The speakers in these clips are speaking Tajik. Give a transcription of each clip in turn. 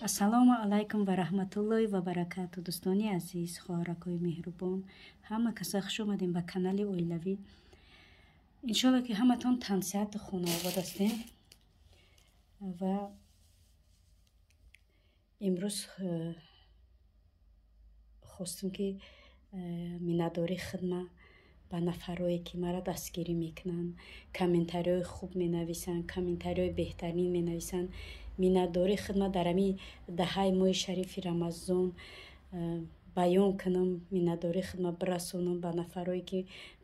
Ассалому алайкум ва раҳматуллоҳи ва баракату. Дӯстони азиз, хоҳаракҳои меҳрубон, ҳама каса хуш омадем ба канали оилавӣ. иншоалло ки ҳаматон тансиҳату хонавод ҳастем ва имрӯз хостем ки миннатдорӣ хидмат ба нафарое ки мара дастгирӣ мекунанд, комментарияҳои хуб менависанд, комментарияҳои беҳтарин менависанд. миннатдорӣ хидмат дар ҳамин даҳаи моҳи шарифи рамазон баён кунам, миннатдорӣ хидмат бирасонам ба нафарое ки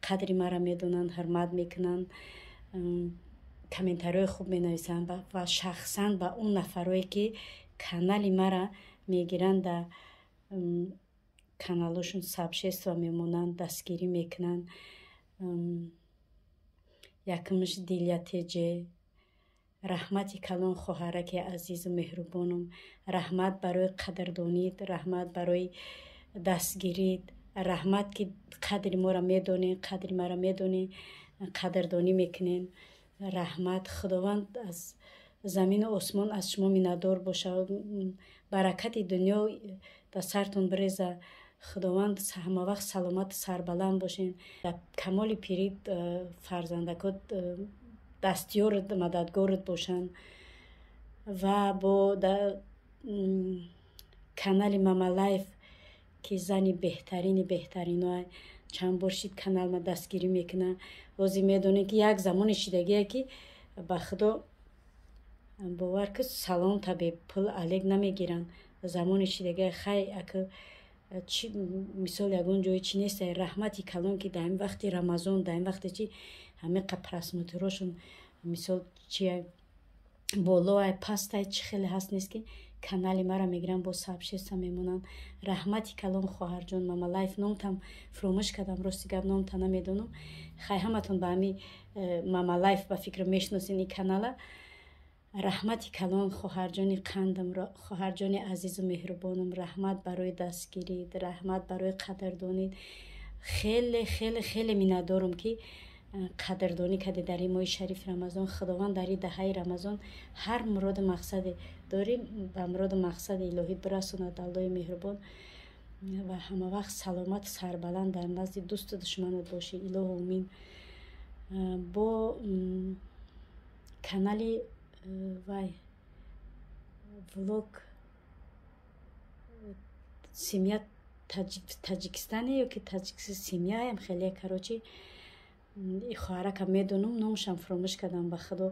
қадри мара медонанд, ҳурмат мекунанд, комментарияҳои хуб менависанд ва шахсан ба он нафарое ки канали мара мегиранд, дар каналошон сабшества мемонанд, дастгирӣ мекунанд. якумш дилятеҷе, раҳмати калон хоҳараки азизу меҳрубонам, раҳмат барои қадрдонид, раҳмат барои дастгирид, раҳмат ки қадри моро медонед, қадри мара медонед, қадрдонӣ мекунед. раҳмат. худованд аз замину осмон аз шумо миннатдор бошад. баракати дунё дар сартон биреза. худованд ҳамавақт саломату сарбаланд бошед. дар камоли пирӣ фарзандакот дастёрат, мададгорат бошанд. ва бо канали Мама Лайф ки зани беҳтарини беҳтариноа чанд бор шид канал ма дастгирӣ мекунад. ҳозир медонем ки як замони шидагие ки ба худо бовар ки салом таби пул алек намегиранд. замони шидагие хай ака мисол ягон ҷои чи нест. раҳмати калон ки дар ин вақти рамазон, дар ин вақте чи ҳамеқа просмотрашон мисол чи болоа пастай чи хеле ҳаст нест ки канали мара мегиранд, бо сабшеста мемонанд. раҳмати калон хоҳарҷон Мама Лайф номтам фуромӯш кардам, рости гап номта намедонам. хай ҳаматон ба ҳами Мама Лайф ба фикрам мешиносин ин канала. раҳмати калон хоҳарҷони қандам, хоҳарҷони азизу меҳрубонам, раҳмат барои дастгирид, раҳмат барои қадрдонид. хеле хеле хеле миннатдорам ки қадрдонӣ кардед дар ин моҳи шарифи рамазон. худованд дар ин даҳаи рамазон ҳар муроду мақсаде дорем ба муроду мақсади илоҳӣ бирасонад. аллоҳи меҳрубон ва ҳамавақт саломату сарбаланд дар назди дӯсту душманат бошӣ. илоҳу омин. бо канали вай влог семья таҷикистане ё ки семьяам хеле карочи хоҳаракам медонам, номашам фуромӯш кардам. ба худо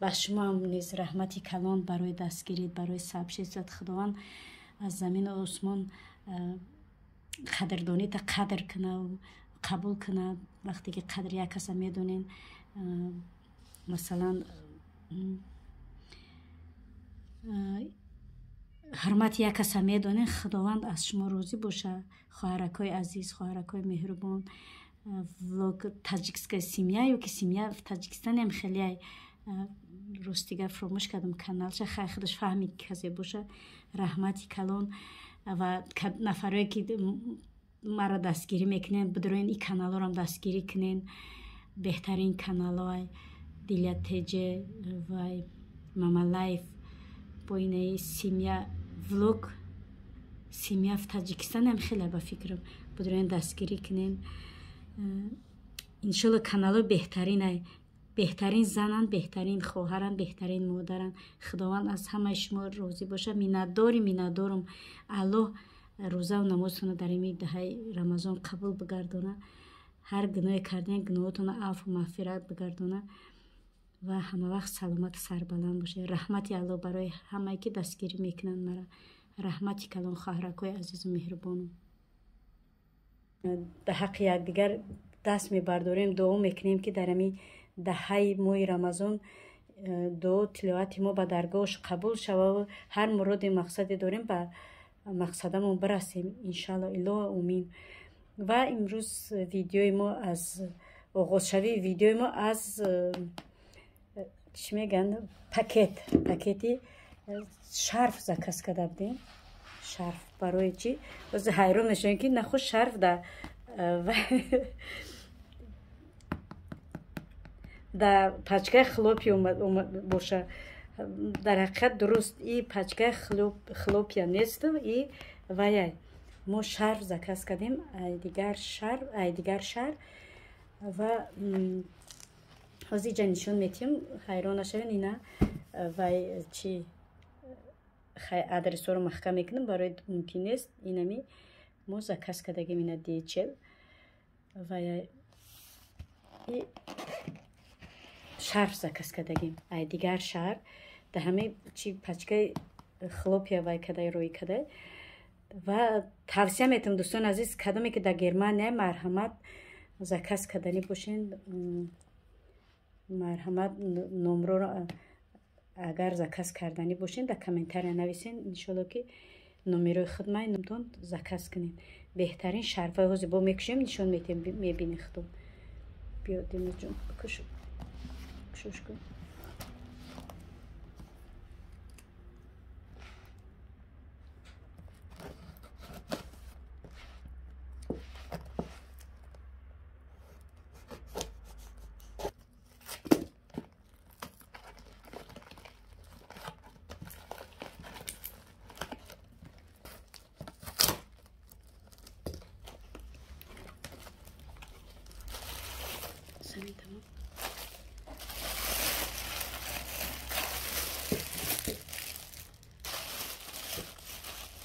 ба шумоам низ раҳмати калон барои дастгирид, барои сабшест. худованд аз замину осмон қадрдонита қадр кунад, қабул кунад. вақте ки қадри як каса медонен, масалан ҳурмати як каса медонен, худованд аз шумо розӣ боша. хоҳаракҳои азиз, хоҳаракҳои меҳрубон, влог таҷикская семья ё ки семья в Таҷикистанем хеле ростига фуромӯш кардам каналша. хай худаш фаҳмид касе боша. раҳмати калон ва нафарое ки мара дастгирӣ мекунен, бидроен ин каналорам дастгирӣ кунен. беҳтарин каналҳои дилятеҷе ва Мама Лайф бо инаи семья влог семья в Таҷикистанем хеле ба фикрам бидроен дастгирӣ кунен. иншоалло каналҳои беҳтаринай, беҳтарин зананд, беҳтарин хоҳаранд, беҳтарин модаранд. худованд аз ҳамаи шумо розӣ боша. миннатдорам. аллоҳ рӯзаву намозтона дар ин даҳаи рамазон қабул бигардона. ҳар гуноҳе карден гуноҳотона афу мағфират бигардона ва ҳамавақт саломату сарбаланд бошед. раҳмати аллоҳ барои ҳамае ки дастгирӣ мекунанд мара. раҳмати калон хоҳаракҳои азизу меҳрубонам. дар ҳаққи якдигар даст мебардорем, дуо мекунем ки дар ҳамин даҳаи моҳи рамазон дуо тиловати мо ба даргоҳаш қабул шавад. ҳар муроди мақсаде дорем ба мақсадамон бирасем иншаалло. илоҳу омин. ва имрӯз видеои мо аз оғозшавии видеои мо аз чӣ мегӯянд пакети шарф заказ карда будем. шарф барои чӣ? ҳозир ҳайрон мешавем ки нахуд шарф дар пачкаи хлопи боша. дар ҳақиқат дуруст и пачка хлопья несту и ваяй мо шарф заказ кардем дигар шар ва ҳозир ҷа нишон метиҳам ҳайрон нашавен ина вай чи адресҳоро маҳкам мекунам барои мумкин нест инами мо заказ кардагем ина DHL ваяй и шарф заказ кардагем ай дигар шар да ҳамаи чи пачкаи хлопья вай кадай рӯй кадай ва тавсия метавам дӯстон азиз кадоме ки дар Германия марҳамат заказ кардани бошен марҳамат номроро агар заказ кардани бошен дар комментария нависен иншоалло ки номерои худмаи номтон заказ кунед беҳтарин шарфаи ҳозир бо мекушем нишон метем мебини худум биё димиҷон кушош кун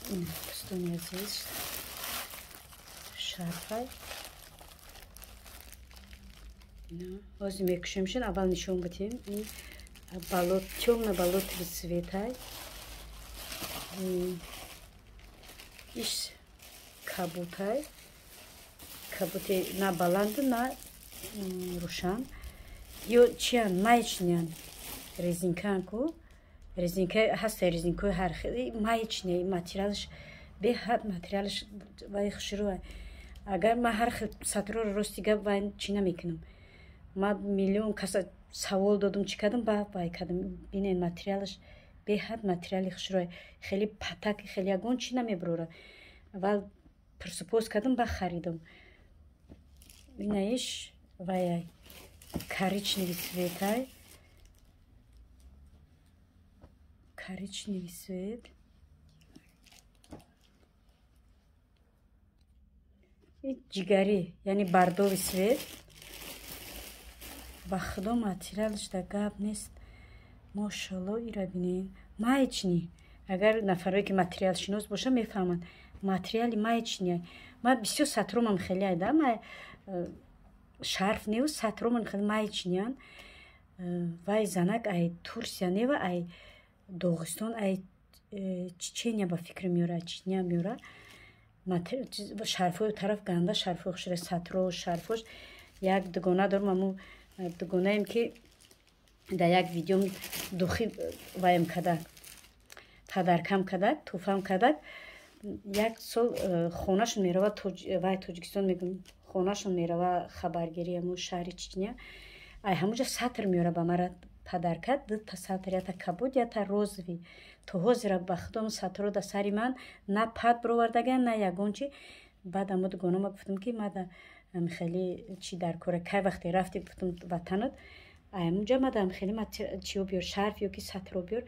Tamam. Dostum aziz şarfay hozir mekушемшин аввал нишон будем ин болот тёмно болотовый цветай иш кабутай кабути на баланду на рушан ё чиян маечнян резинканку резинка ҳаста резинкои ҳархели маечняй материалш беҳад материалш вай хушрӯа агар ма ҳар хел сатроро рости гап вай чӣ намекунам ма миллион каса савол додум чӣ кардам ба вай кардам бинен материалш беҳад материали хушрӯа хеле патаки хеле ягон чӣ намебурора ва пурсупос кардам ба харидам инаиш ваяй коричневый цветай коричневый цвет и ҷигари яъне бардовый цвет ба худо материалш да гап нест мошалло ира бинен маечни агар нафаре ки материалшинос боша мефаҳманд материали маечни ма бисёр сатромам хеле айда ма шарф неу сатроман хеле маечниян вай занак ай Турсия нева ай Доғистон ай Чечения ба фикр меора Чечения меора шарфои тараф ганда шарфои хушра сатро шарфош як дугона дорам аму дугонаем ки да як видеом духи ваем кадак падаркам кадак туфам кадак як сол хонашон мерава вай Тоҷикистон мегум хонашон мерава хабаргирӣ аму шаҳри Чечня ай ҳамуҷа сатр меора ба мара падаркад дта сатр ята кабуд ята розови то ҳозира ба худом сатро да сари ман на пад бировардаган на ягон чи баъд амо дугонома гуфтам ки мада хеле чи дар кора кай вақте рафти гуфтам ватанат аймуҷа мада хеле чиё биёр шарф ё ки сатро биёр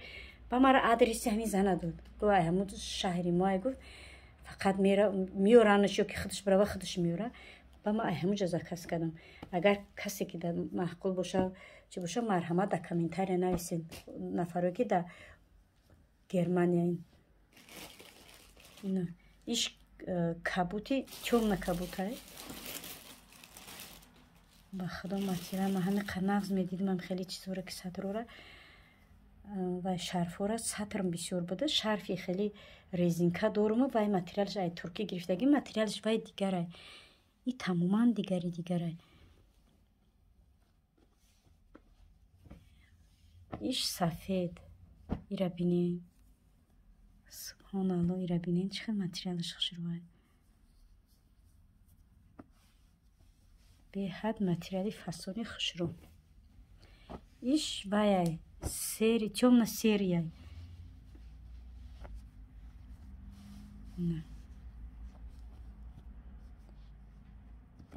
ба мара адреси ҳамин зана дод гӯ ай ҳамун шаҳри мо ай гуфт фақат меёранаш ё ки худаш барава худаш меёра ба ма ай ҳамуҷа заказ кардам агар касе ки да маъқул боша чӣ боша марҳамат да комментария нависед нафаро ки да Германия ина иш кабути тёмна кабутай ба худо материал ма ҳамин қанағз медидимам хеле чизора ки сатрора ва шарфора сатрам бисёр буда шарфи хеле резинка дорум вай материалш ай туркӣ гирифтаги материалш вай дигарай и тамоман дигарай иш сафед ира бинен субҳоналло ира бинен чӣ хел материалаш хушрӯай беҳад материали фасони хушрӯ иш ваяй сери тёмно серияй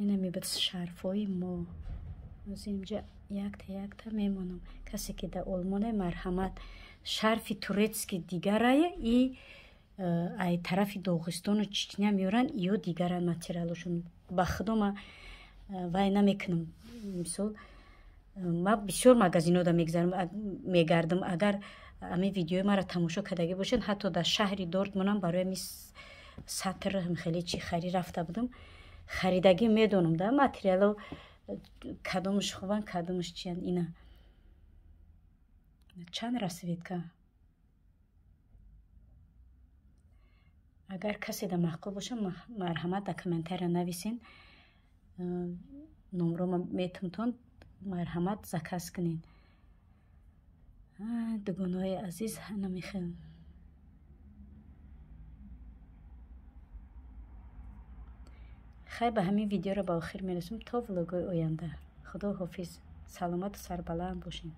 ина мебад шарфои мо از اینجا یک تا میمونم. کسی که در آلمان مرحمت شرفی تورецکی دیگره ای ای طرف داغستان و چچنیا میورن یا دیگرن ماتریالشون. با خدا ما وای نمیکنم. مثال ما بسیار مگزینو دا میگردم. اگر امی ویدیو ما را تماشا کردگی باشین حتی در شهر دورتموند برای میس سطر هم خیلی چی خری رفته بودم. خریدگی میدونم ده ماتریالو کدومش خوبن کدومش چیان. اینا چند رسید که اگر کسی ده معقول باشه مرحمت در کامنتر نویسین. نمره ما میتونتون مرحمت زکاس کنین. دوگانای عزیز نمیخوام. خیلی به همین ویدیو را با آخر میرسیم تا ویدیوی آینده. خدا حافظ. سلامت و سربلند باشین.